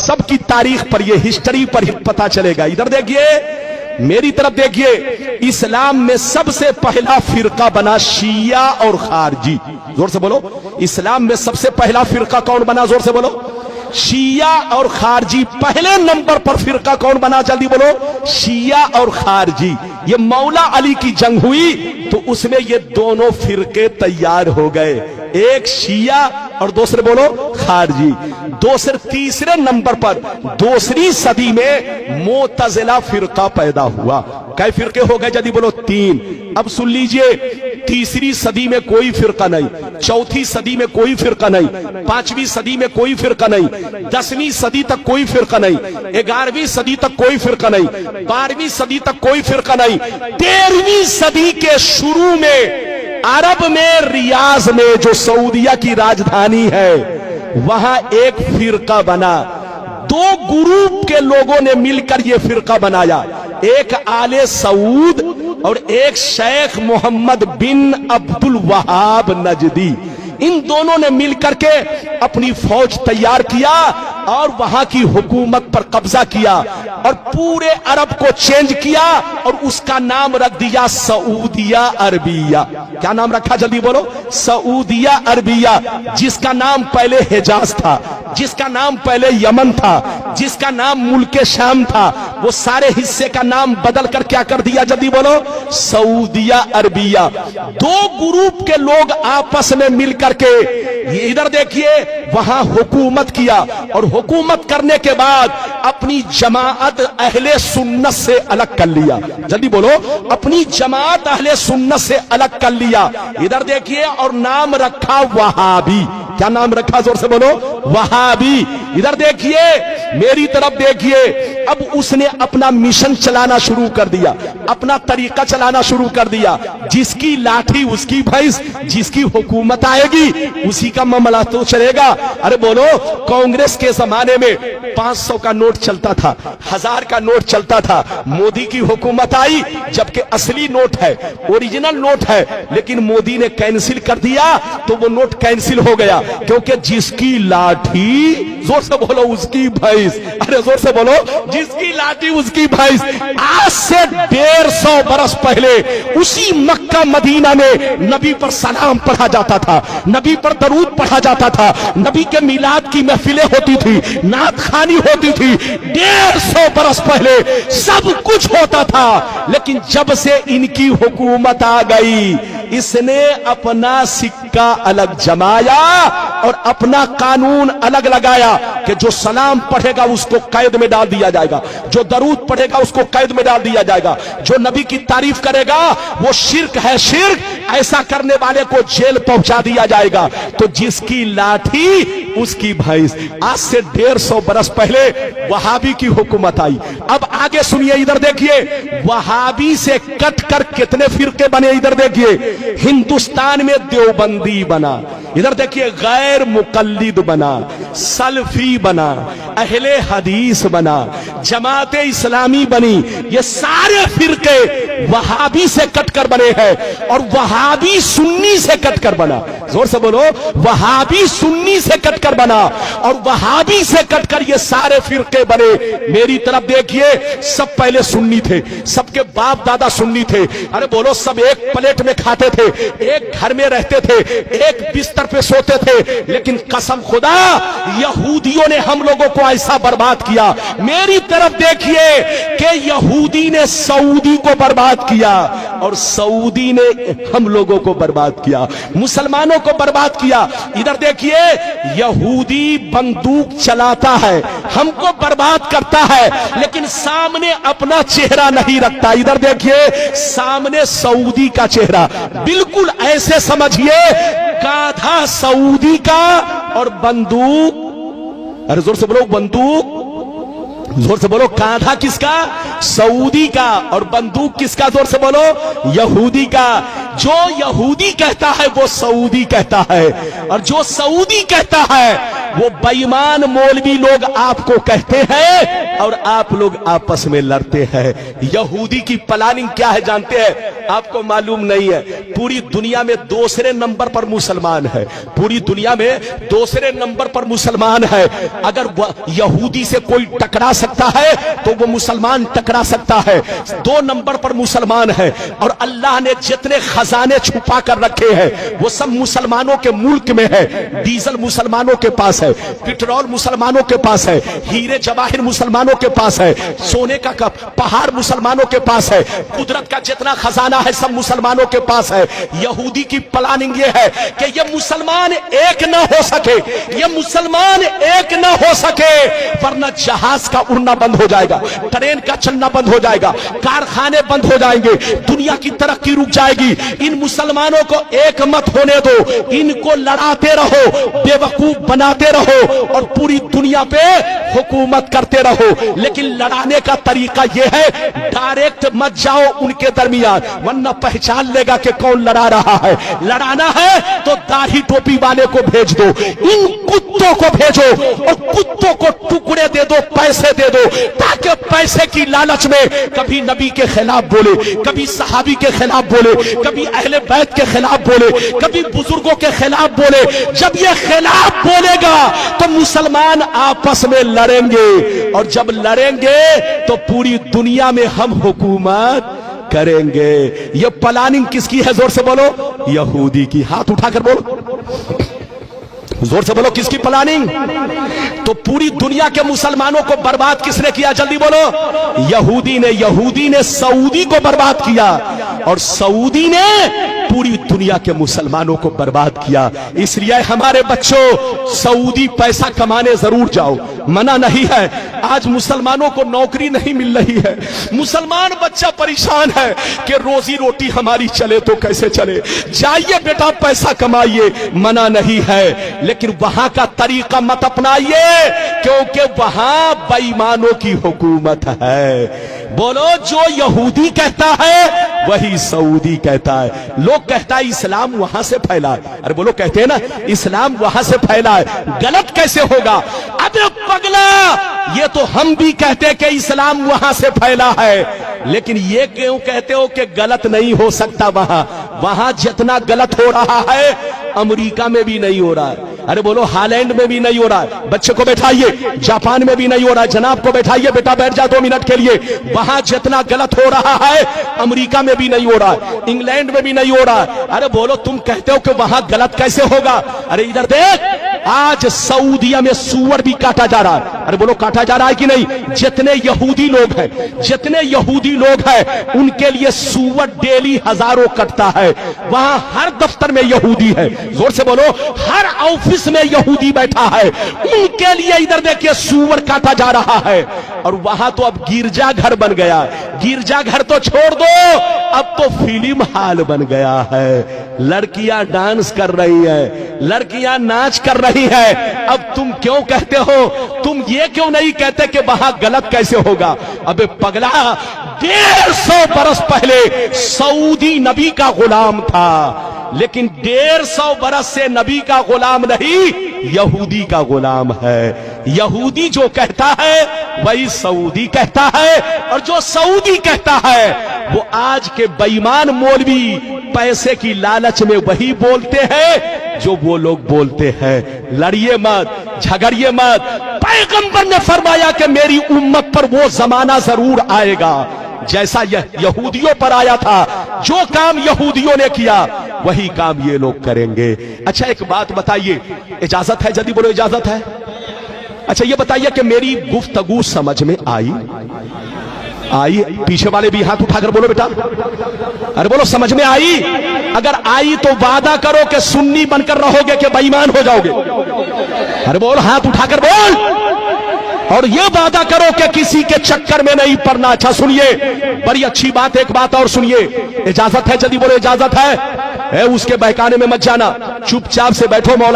सब की तारीख पर, ये हिस्ट्री पर पता चलेगा। इधर देखिए, मेरी तरफ देखिए, इस्लाम में सबसे पहला फिरका बना शिया और खारजी। जोर से बोलो, इस्लाम में सबसे पहला फिरका कौन बना? जोर से बोलो, शिया और खारजी। पहले नंबर पर फिरका कौन बना? जल्दी बोलो, शिया और खारजी। ये मौला अली की जंग हुई तो उसमें ये दोनों फिरके तैयार हो गए, एक शिया और दूसरे बोलो खारजी। तीसरे नंबर पर दूसरी सदी में मोतजिला फिरका पैदा हुआ। कई फिरके हो गए? जल्दी बोलो, 3। अब सुन लीजिए, तीसरी सदी में कोई फिरका नहीं, चौथी सदी में कोई फिरका नहीं, 5वीं सदी में कोई फिरका नहीं, 10वीं सदी तक कोई फिरका नहीं, 11वीं सदी तक कोई फिरका नहीं, 12वीं सदी तक कोई फिरका नहीं। 13वीं सदी के शुरू में अरब में रियाज में, जो सऊदिया की राजधानी है, वहां एक फिरका बना। 2 ग्रुप के लोगों ने मिलकर यह फिरका बनाया, एक आले सऊद और एक शेख मोहम्मद बिन अब्दुल वहाब नजदी। इन दोनों ने मिलकर के अपनी फौज तैयार किया और वहां की हुकूमत पर कब्जा किया और पूरे अरब को चेंज किया और उसका नाम रख दिया सऊदिया अरबिया। क्या नाम रखा? जल्दी बोलो, सऊदिया अरबिया। जिसका नाम पहले हिजाज था, जिसका नाम पहले यमन था, जिसका नाम मुल्के शाम था, वो सारे हिस्से का नाम बदल कर क्या कर दिया? जल्दी बोलो, सऊदिया अरबिया। 2 ग्रुप के लोग आपस में मिलकर के, इधर देखिए, वहां हुकूमत किया और हुकूमत करने के बाद अपनी जमात अहले सुन्नत से अलग कर लिया। जल्दी बोलो, अपनी जमात अहले सुन्नत से अलग कर लिया। इधर देखिए, और नाम रखा वहाबी। क्या नाम रखा? जोर से बोलो, वहाबी। इधर देखिए, मेरी तरफ देखिए, अब उसने अपना मिशन चलाना शुरू कर दिया, अपना तरीका चलाना शुरू कर दिया। जिसकी लाठी उसकी भैंस, जिसकी हुकूमत आएगी उसी का मामला तो चलेगा। अरे बोलो, कांग्रेस के जमाने में 500 का नोट चलता था, 1000 का नोट चलता था। मोदी की हुकूमत आई, जबकि असली नोट है, ओरिजिनल नोट है, लेकिन मोदी ने कैंसिल कर दिया तो वो नोट कैंसिल हो गया, क्योंकि जिसकी लाठी, जोर से बोलो, उसकी भैंस। अरे जोर से बोलो, जिसकी लाठी उसकी भैंस। आज से 150 बरस पहले उसी मक्का मदीना में नबी पर सलाम पढ़ा जाता था, नबी पर दरूद पढ़ा जाता था, नबी के मिलाद की महफिलें होती थी, नात खानी होती थी। 150 बरस पहले सब कुछ होता था, लेकिन जब से इनकी हुकूमत आ गई, इसने अपना सिक्का अलग जमाया और अपना कानून अलग लगाया कि जो सलाम पढ़ेगा उसको कैद में डाल दिया जाएगा, जो दरूद पढ़ेगा उसको कैद में डाल दिया जाएगा, जो नबी की तारीफ करेगा वो शिर्क है, शिर्क, ऐसा करने वाले को जेल पहुंचा दिया जाएगा। तो जिसकी लाठी उसकी भैंस। आज से 150 बरस पहले वहाबी की हुकूमत आई। अब आगे सुनिए, इधर देखिए, वहाबी से कट कर कितने फिरके बने? इधर देखिए, हिंदुस्तान में देवबंदी बना, इधर देखिए गैर मुकल्लिद बना, सलफी बना, अहले हदीस बना, जमात इस्लामी बनी। ये सारे फिरके वहाबी से कटकर बने हैं और वहाबी सुन्नी से कटकर बना। जोर से बोलो, वहाबी सुन्नी से कटकर बना और वहाबी से कटकर ये सारे फिरके बने। मेरी तरफ देखिए, सब पहले सुन्नी थे, सबके बाप दादा सुन्नी थे। अरे बोलो, सब एक प्लेट में खाते थे, एक घर में रहते थे, एक बिस्तर पे सोते थे। लेकिन कसम खुदा, यहूदियों ने हम लोगों को ऐसा बर्बाद किया। मेरी तरफ देखिए कि यहूदी ने सऊदी को बर्बाद किया और सऊदी ने हम लोगों को बर्बाद किया, मुसलमानों को बर्बाद किया। इधर देखिए, यहूदी बंदूक चलाता है, हमको बर्बाद करता है, लेकिन सामने अपना चेहरा नहीं रखता। इधर देखिए, सामने सऊदी का चेहरा, बिल्कुल ऐसे समझिए गाधा सऊदी का और बंदूक, अरे जोर से बोलो, बंदूक, जोर से बोलो, कांधा किसका? सऊदी का, और बंदूक किसका? जोर से बोलो, यहूदी का। जो यहूदी कहता है वो सऊदी कहता है, और जो सऊदी कहता है वो बेईमान मौलवी लोग आपको कहते हैं और आप लोग आपस में लड़ते हैं। यहूदी की प्लानिंग क्या है जानते हैं? आपको मालूम नहीं है। पूरी दुनिया में दूसरे नंबर पर मुसलमान है, पूरी दुनिया में दूसरे नंबर पर मुसलमान है। अगर यहूदी से कोई टकरा सकता है तो वो मुसलमान टकरा सकता है। 2 नंबर पर मुसलमान है और अल्लाह ने जितने खजाने छुपा कर रखे हैं वो सब मुसलमानों के मुल्क में है। डीजल मुसलमानों के पास है, पेट्रोल मुसलमानों के पास है, हीरे जवाहिर मुसलमानों के पास है, सोने का पहाड़ मुसलमानों के पास है, कुदरत का जितना खजाना है सब मुसलमानों के पास है। यहूदी की प्लानिंग ये है कि ये मुसलमान एक ना हो सके, ये मुसलमान एक ना हो सके, वरना जहाज का उड़ना बंद हो जाएगा, ट्रेन का चलना बंद हो जाएगा, कारखाने बंद हो जाएंगे, दुनिया की तरक्की रुक जाएगी। इन मुसलमानों को एक मत होने दो, इनको लड़ाते रहो, बेवकूफ बनाते रहो और पूरी दुनिया पे हुकूमत करते रहो। लेकिन लड़ाने का तरीका यह है, डायरेक्ट मत जाओ उनके दरमियान, वरना पहचान लेगा कि कौन लड़ा रहा है। लड़ाना है तो दाढ़ी टोपी वाले को भेज दो, इन कुत्तों को भेजो और कुत्तों को टुकड़े दे दो, पैसे दे दो, ताकि पैसे की लालच में कभी नबी के खिलाफ बोले, कभी सहाबी के खिलाफ बोले, कभी अहले बैत के खिलाफ बोले, कभी बुजुर्गों के खिलाफ बोले। जब ये खिलाफ बोलेगा तो मुसलमान आपस में लड़ेंगे और जब लड़ेंगे तो पूरी दुनिया में हम हुकूमत करेंगे। ये प्लानिंग किसकी है? जोर से बोलो। यहूदी की। हाथ उठाकर बोलो, जोर से बोलो, किसकी प्लानिंग? तो पूरी दुनिया के मुसलमानों को बर्बाद किसने किया? जल्दी बोलो। यहूदी ने। यहूदी ने सऊदी को बर्बाद किया और सऊदी ने पूरी दुनिया के मुसलमानों को बर्बाद किया। इसलिए हमारे बच्चों, सऊदी पैसा कमाने जरूर जाओ, मना नहीं है। आज मुसलमानों को नौकरी नहीं मिल रही है, मुसलमान बच्चा परेशान है कि रोजी रोटी हमारी चले तो कैसे चले। जाइए बेटा, पैसा कमाइए, मना नहीं है, लेकिन वहां का तरीका मत अपनाइए क्योंकि वहां बेईमानों की हुकूमत है। बोलो, जो यहूदी कहता है वही सऊदी कहता है। लोग कहता है इस्लाम वहां से फैला है। अरे बोलो, कहते हैं ना इस्लाम वहां से फैला है, गलत कैसे होगा? अबे पगला, ये तो हम भी कहते हैं कि इस्लाम वहां से फैला है, लेकिन ये क्यों कहते हो कि गलत नहीं हो सकता? वहां जितना गलत हो रहा है अमेरिका में भी नहीं हो रहा है। अरे बोलो, हालैंड में भी नहीं हो रहा है। बच्चे को बैठाइए, जापान में भी नहीं हो रहा है। जनाब को बैठाइए, बेटा बैठ जा 2 मिनट के लिए। वहां जितना गलत हो रहा है अमेरिका में भी नहीं हो रहा है, इंग्लैंड में भी नहीं हो रहा है। अरे बोलो, तुम कहते हो कि वहां गलत कैसे होगा? अरे इधर देख, आज सऊदीया में सूअर भी काटा जा रहा है। अरे बोलो, काटा जा रहा है कि नहीं? जितने यहूदी लोग हैं, जितने यहूदी लोग हैं, उनके लिए सूअर डेली हजारों कटता है। वहां हर दफ्तर में यहूदी है। जोर से बोलो, हर ऑफिस में यहूदी बैठा है, उनके लिए इधर देखिए सूअर काटा जा रहा है। और वहां तो अब गिरजा घर बन गया। गिरजा घर तो छोड़ दो, अब तो फिल्म हाल बन गया है। लड़कियां डांस कर रही है, लड़कियां नाच कर रही है। अब तुम क्यों कहते हो? तुम ये क्यों नहीं कहते कि वहां गलत कैसे होगा? अबे पगला, 150 बरस पहले सऊदी नबी का गुलाम था, लेकिन 150 बरस से नबी का गुलाम नहीं, यहूदी का गुलाम है। यहूदी जो कहता है वही सऊदी कहता है, और जो सऊदी कहता है वो आज के बेईमान मौलवी पैसे की लालच में वही बोलते हैं जो वो लोग बोलते हैं। लड़िए मत, झगड़िए मत। पैगंबर ने फरमाया कि मेरी उम्मत पर वो जमाना जरूर आएगा जैसा यहूदियों पर आया था। जो काम यहूदियों ने किया वही काम ये लोग करेंगे। अच्छा, एक बात बताइए, इजाजत है? जल्दी बोलो, इजाजत है? अच्छा, ये बताइए कि मेरी गुफ्तगू समझ में आई? पीछे वाले भी हाथ उठाकर बोलो बेटा। अरे बोलो, समझ में आई? अगर आई तो वादा करो कि सुन्नी बनकर रहोगे कि बेईमान हो जाओगे? अरे बोल, हाथ उठाकर बोल। और ये वादा करो कि किसी के चक्कर में नहीं पड़ना। अच्छा सुनिए, बड़ी अच्छी बात, एक बात और सुनिए। इजाजत है? जल्दी बोलो, इजाजत है? उसके बहकाने में मत जाना, चुपचाप से बैठो। मौला